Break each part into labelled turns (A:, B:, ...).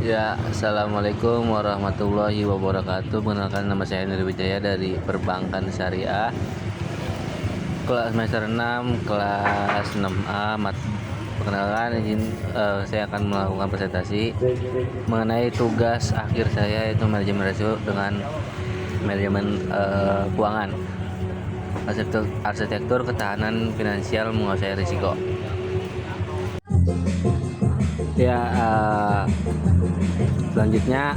A: Ya, assalamualaikum warahmatullahi wabarakatuh. Perkenalkan, nama saya Hendri Wijaya dari Perbankan Syariah, kelas semester 6, kelas 6A. Perkenalkan, saya akan melakukan presentasi mengenai tugas akhir saya, yaitu manajemen risiko dengan manajemen keuangan. Arsitektur ketahanan finansial menguasai risiko. Ya, selanjutnya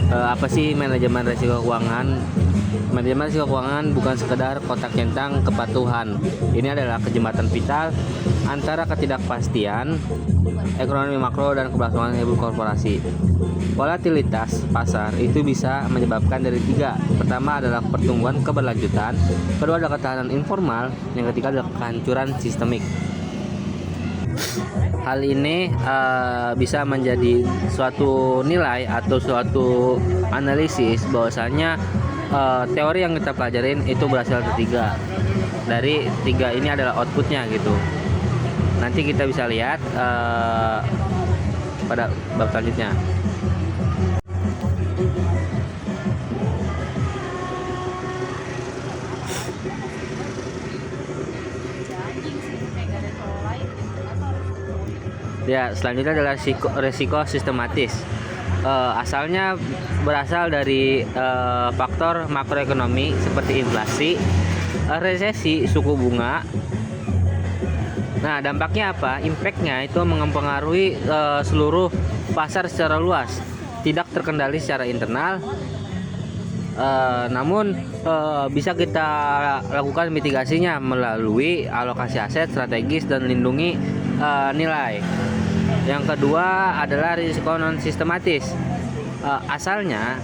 A: apa sih manajemen risiko keuangan? Manajemen risiko keuangan bukan sekedar kotak centang kepatuhan. Ini adalah kejembatan vital antara ketidakpastian ekonomi makro dan keberlangsungan hidup korporasi. Volatilitas pasar itu bisa menyebabkan dari tiga. Pertama adalah pertumbuhan keberlanjutan, kedua adalah ketahanan informal, yang ketiga adalah kehancuran sistemik. Hal ini bisa menjadi suatu nilai atau suatu analisis bahwasanya teori yang kita pelajarin itu berasal dari tiga ini adalah outputnya gitu. Nanti kita bisa lihat pada bab selanjutnya. Ya, selanjutnya adalah resiko sistematis. Asalnya berasal dari faktor makroekonomi seperti inflasi, resesi, suku bunga. Nah, dampaknya apa? Impactnya itu mempengaruhi seluruh pasar secara luas, tidak terkendali secara internal. Namun bisa kita lakukan mitigasinya melalui alokasi aset strategis dan lindungi nilai. Yang kedua adalah risiko non sistematis. Asalnya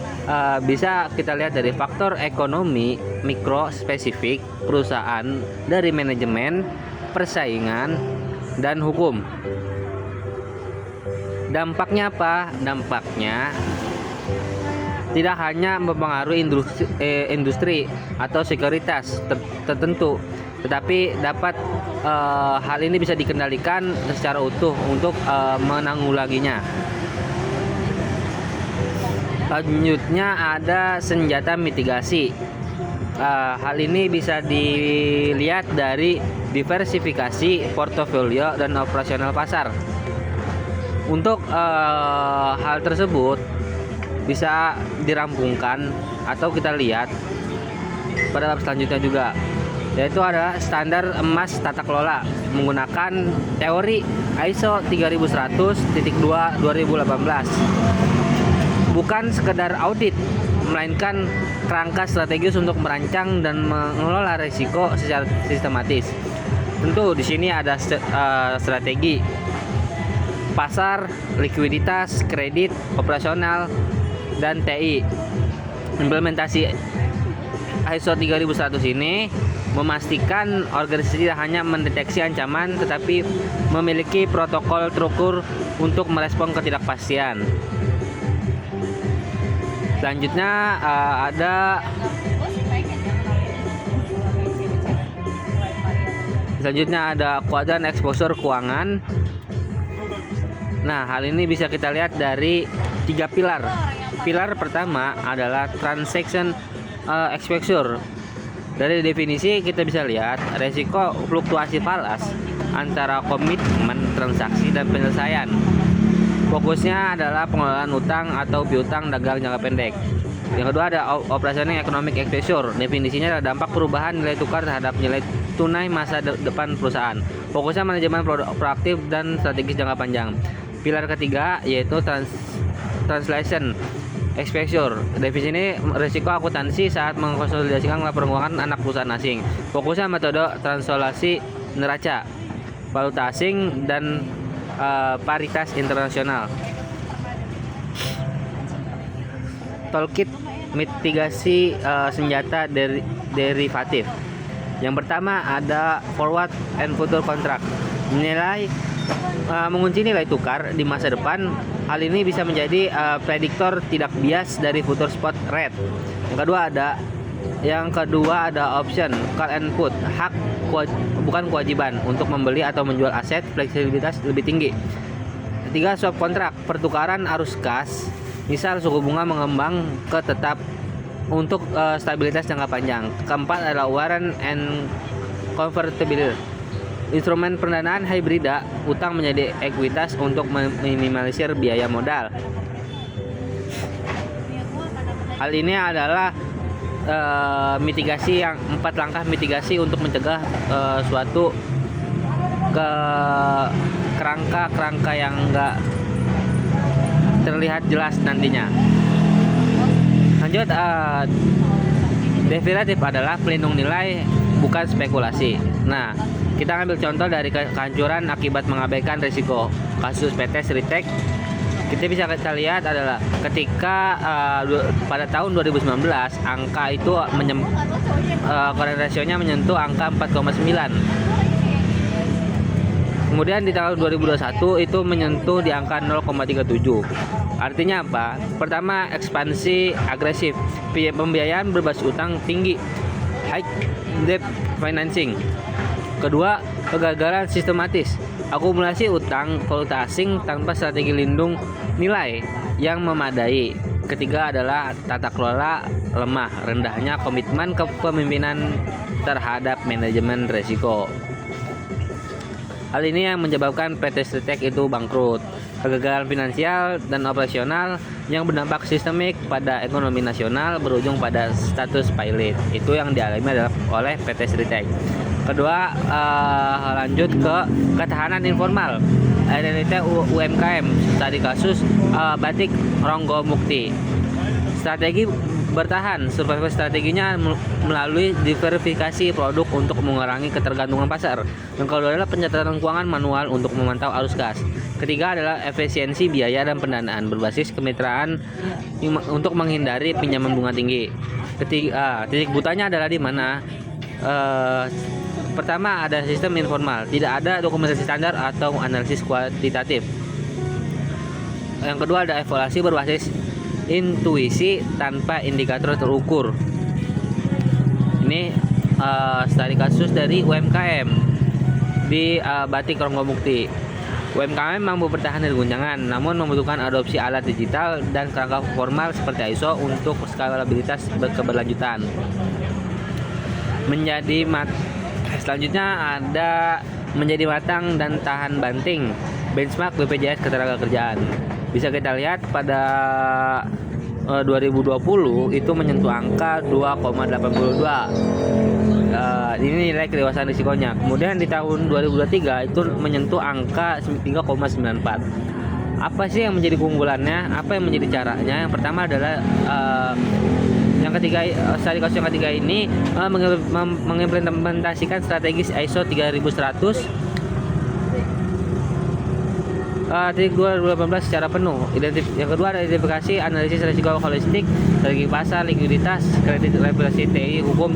A: bisa kita lihat dari faktor ekonomi mikro spesifik perusahaan, dari manajemen, persaingan, dan hukum. Dampaknya apa? Dampaknya tidak hanya mempengaruhi industri atau sekuritas tertentu, tetapi dapat hal ini bisa dikendalikan secara utuh untuk menanggulanginya. Selanjutnya ada senjata mitigasi. Hal ini bisa dilihat dari diversifikasi portofolio dan operasional pasar. Untuk hal tersebut bisa dirampungkan atau kita lihat pada bab selanjutnya juga, yaitu adalah standar emas tata kelola menggunakan teori ISO 3100.2 2018. Bukan sekedar audit, melainkan kerangka strategis untuk merancang dan mengelola risiko secara sistematis. Tentu di sini ada strategi pasar, likuiditas, kredit, operasional, dan TI. Implementasi ISO 3100 ini memastikan organisasi tidak hanya mendeteksi ancaman tetapi memiliki protokol terukur untuk merespon ketidakpastian. Selanjutnya ada kuadran exposure keuangan. Nah, hal ini bisa kita lihat dari tiga pilar. Pilar pertama adalah transaction exposure. Dari definisi kita bisa lihat resiko fluktuasi falas antara komitmen transaksi dan penyelesaian. Fokusnya adalah pengelolaan utang atau piutang dagang jangka pendek. Yang kedua ada operasional economic exposure. Definisinya adalah dampak perubahan nilai tukar terhadap nilai tunai masa depan perusahaan. Fokusnya manajemen proaktif dan strategis jangka panjang. Pilar ketiga yaitu translation exposure. Definisi ini risiko akuntansi saat mengkonsolidasikan laporan keuangan anak perusahaan asing. Fokusnya metode translasi neraca, valuta asing, dan paritas internasional. Toolkit mitigasi senjata derivatif. Yang pertama ada forward and future contract. Mengunci nilai tukar di masa depan. Hal ini bisa menjadi prediktor tidak bias dari future spot rate. Yang kedua ada option, call and put, bukan kewajiban untuk membeli atau menjual aset, fleksibilitas lebih tinggi. Ketiga, swap kontrak, pertukaran arus kas. Misal suku bunga mengembang ke tetap untuk stabilitas jangka panjang. Keempat adalah warrant and convertible, instrumen pendanaan hibrida, utang menjadi ekuitas untuk meminimalisir biaya modal. Hal ini adalah mitigasi yang 4 langkah mitigasi untuk mencegah suatu kerangka yang enggak terlihat jelas nantinya. Lanjut, derivatif adalah pelindung nilai, bukan spekulasi. Nah, kita ambil contoh dari kehancuran akibat mengabaikan risiko. Kasus PT Sritek, kita lihat adalah ketika pada tahun 2019 angka itu korelasionya menyentuh angka 4,9. Kemudian di tahun 2021 itu menyentuh di angka 0,37. Artinya apa? Pertama, ekspansi agresif, pembiayaan berbasis utang tinggi, high debt financing. Kedua, kegagalan sistematis, akumulasi utang valuta asing tanpa strategi lindung nilai yang memadai. Ketiga adalah tata kelola lemah, rendahnya komitmen kepemimpinan terhadap manajemen risiko. Hal ini yang menyebabkan PT Sritek itu bangkrut. Kegagalan finansial dan operasional yang berdampak sistemik pada ekonomi nasional berujung pada status pilot. Itu yang dialami oleh PT Sritek. Kedua, lanjut ke ketahanan informal, identitas UMKM. Tadi kasus Batik Ronggo Mukti. Strategi bertahan, survival strateginya melalui diversifikasi produk untuk mengurangi ketergantungan pasar. Yang kedua adalah pencatatan keuangan manual untuk memantau arus kas. Ketiga adalah efisiensi biaya dan pendanaan berbasis kemitraan untuk menghindari pinjaman bunga tinggi. Titik butanya adalah di mana? Pertama, ada sistem informal, tidak ada dokumentasi standar atau analisis kuantitatif. Yang kedua ada evaluasi berbasis intuisi tanpa indikator terukur. Ini studi kasus dari UMKM di Batik Ronggo Mukti. UMKM mampu bertahan dari guncangan, namun membutuhkan adopsi alat digital dan kerangka formal seperti ISO untuk skalabilitas keberlanjutan. Selanjutnya ada menjadi matang dan tahan banting, benchmark BPJS Ketenagakerjaan. Bisa kita lihat pada 2020 itu menyentuh angka 2,82. Ini nilai kedewasaan risikonya. Kemudian di tahun 2023 itu menyentuh angka 3,94. Apa sih yang menjadi keunggulannya? Apa yang menjadi caranya? Yang pertama adalah yang ketiga, studi kasus yang ketiga ini mengimplementasikan strategis ISO 3100 2018 secara penuh. Yang kedua ada identifikasi analisis risiko holistik, strategi pasar, likuiditas, kredit, regulasi TI, hukum.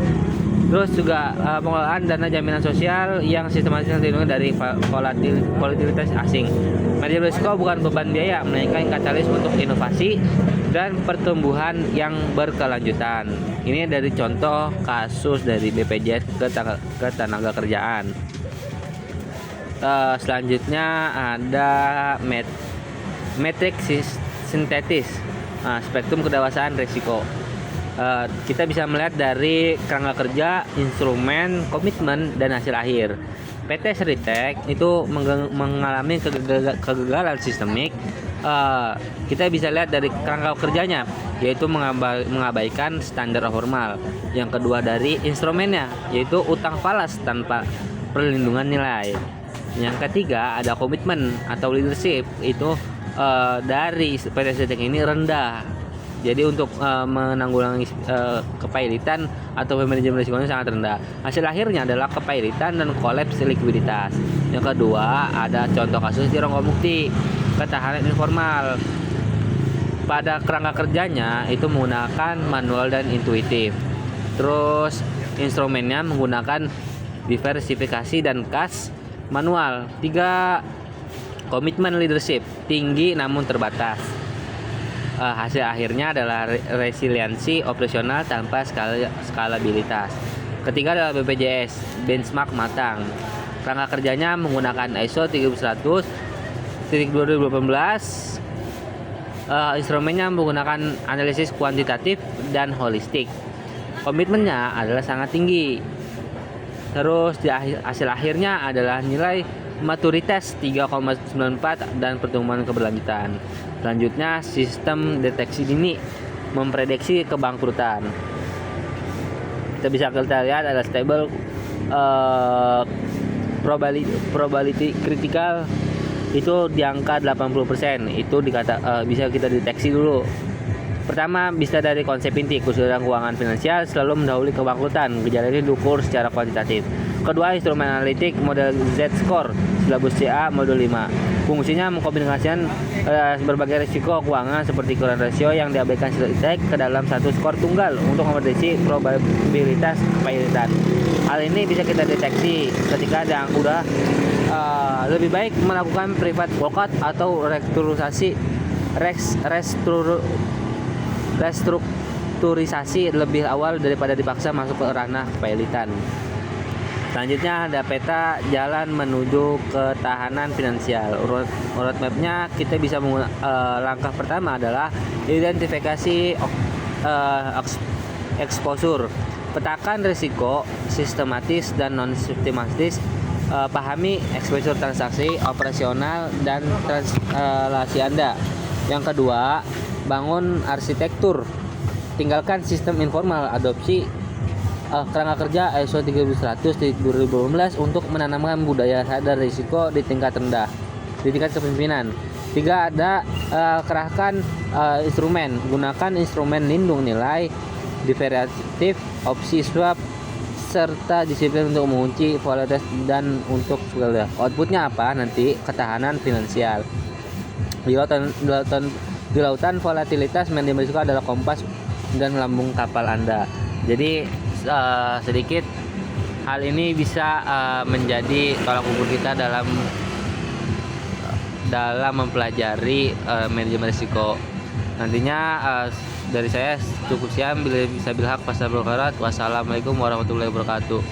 A: Terus juga pengelolaan dana jaminan sosial yang sistematis dan terlindungi dari volatilitas asing. Manajemen risiko bukan beban biaya, melainkan katalis untuk inovasi dan pertumbuhan yang berkelanjutan. Ini dari contoh kasus dari BPJS Ketenagakerjaan. Selanjutnya ada metrik sintetis, spektrum kedewasaan risiko. Kita bisa melihat dari kerangka kerja, instrumen, komitmen, dan hasil akhir. PT Sritek itu mengalami kegagalan sistemik. Kita bisa lihat dari kerangka kerjanya, yaitu mengabaikan standar formal. Yang kedua dari instrumennya, yaitu utang falas tanpa perlindungan nilai. Yang ketiga ada komitmen atau leadership, itu dari PT Sritek ini rendah. Jadi untuk menanggulangi kepailitan atau manajemen risikonya sangat rendah. Hasil akhirnya adalah kepailitan dan kolaps likuiditas. Yang kedua ada contoh kasus di Ronggo Mukti, ketahanan informal. Pada kerangka kerjanya itu menggunakan manual dan intuitif. Terus instrumennya menggunakan diversifikasi dan kas manual. 3, komitmen leadership tinggi namun terbatas. Hasil akhirnya adalah resiliensi operasional tanpa skalabilitas. Ketiga adalah BPJS benchmark matang. Kerangka kerjanya menggunakan ISO 3100 2018 instrumennya menggunakan analisis kuantitatif dan holistik. Komitmennya adalah sangat tinggi. Terus di hasil akhirnya adalah nilai maturitas 3,94 dan pertumbuhan keberlanjutan. Selanjutnya sistem deteksi dini memprediksi kebangkrutan. Kita lihat ada stable probability critical itu di angka 80%. Itu bisa kita deteksi dulu. Pertama, bisa dari konsep inti kesulitan keuangan finansial selalu mendahului kebangkrutan. Gejala ini diukur secara kuantitatif. Kedua, instrumen analitik model Z-score silabus CA modul 5. Fungsinya mengkombinasikan berbagai risiko keuangan seperti current ratio yang diabaikan statistik ke dalam satu skor tunggal untuk memprediksi probabilitas kepailitan. Hal ini bisa kita deteksi ketika yang udah lebih baik melakukan private walkout atau restrukturisasi lebih awal daripada dipaksa masuk ke ranah kepailitan. Selanjutnya ada peta jalan menuju ketahanan finansial. Urut mapnya kita bisa langkah pertama adalah identifikasi exposure. Petakan risiko sistematis dan non sistematis. Pahami exposure transaksi, operasional dan translasi Anda. Yang kedua, bangun arsitektur. Tinggalkan sistem informal, adopsi kerangka kerja ISO 13100 di 2015 untuk menanamkan budaya sadar risiko di tingkat rendah, di tingkat kepemimpinan. 3, ada kerahkan instrumen. Gunakan instrumen lindung nilai, derivatif, opsi swap, serta disiplin untuk mengunci volatilitas dan untuk segala outputnya apa nanti ketahanan finansial. Di lautan volatilitas manajemen risiko adalah kompas dan lambung kapal Anda. Jadi sedikit hal ini bisa menjadi tolak ukur kita dalam mempelajari manajemen risiko. Nantinya dari saya cukup sekian. Bila bisa bilhaq fasabul khairat. Wassalamualaikum warahmatullahi wabarakatuh.